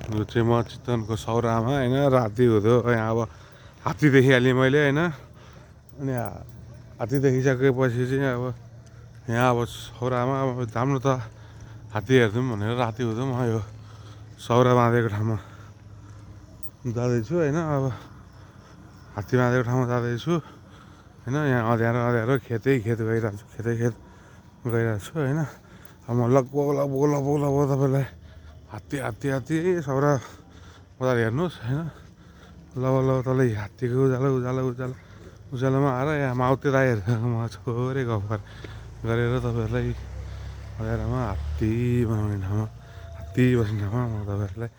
यो चाहिँ म चितवनको सौरामा होइन राति हुँदो यहाँ अब हात्ती देखिहालेँ मैले होइन अनि हात्ती देखिसकेपछि चाहिँ अब यहाँ अब सौरामा अब राम्रो त हात्ती हेर्छौँ भनेर राति हुँदो म यो सौरा बाँधेको ठाउँमा जाँदैछु होइन अब हात्ती बाँधेको ठाउँमा जाँदैछु होइन यहाँ अँध्यारो खेतै खेत गइरहेको छु होइन अब म लगभग तपाईँलाई हात्ती सौरा बजार हेर्नुहोस् होइन तल हात्तीको उज्यालोमा आएर यहाँ माउते राईहरूसँग म छोरे गफ गरेर तपाईँहरूलाई अँध्यारोमा हात्ती बनाउने ठाउँमा हात्ती बस्ने ठाउँमा म तपाईँहरूलाई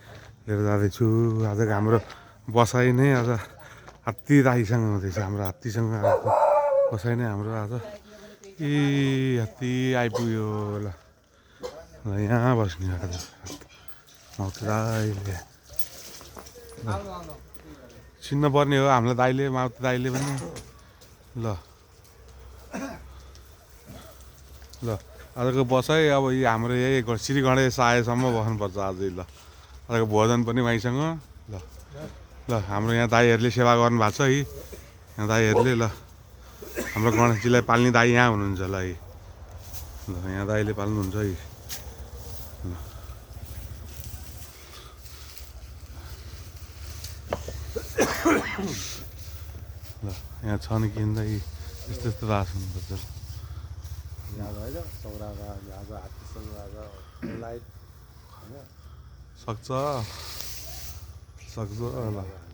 लिएर जाँदैछु आजको हाम्रो बसाइ नै आज हात्ती दाईसँग हुँदैछ हाम्रो हात्तीसँग बसाइ नै हाम्रो आज हात्ती आइपुग्यो ल यहाँ बस्ने आज माउते दाईले चिन्न पर्ने हो हामीलाई दाइले माउते दाइले पनि ल आजको बसाइ अब हाम्रो यही श्री गणेश आएसम्म बस्नुपर्छ आजै ल आजको भोजन पनि माइसँग ल हाम्रो यहाँ दाईहरूले सेवा गर्नुभएको छ है यहाँ दाईहरूले ल हाम्रो गणेशजीलाई पाल्ने दाई यहाँ हुनुहुन्छ ल है ल यहाँ दाईले पाल्नुहुन्छ है ल यहाँ छ नि किन्दा यस्तो रास हुनुपर्छ सक्छ ल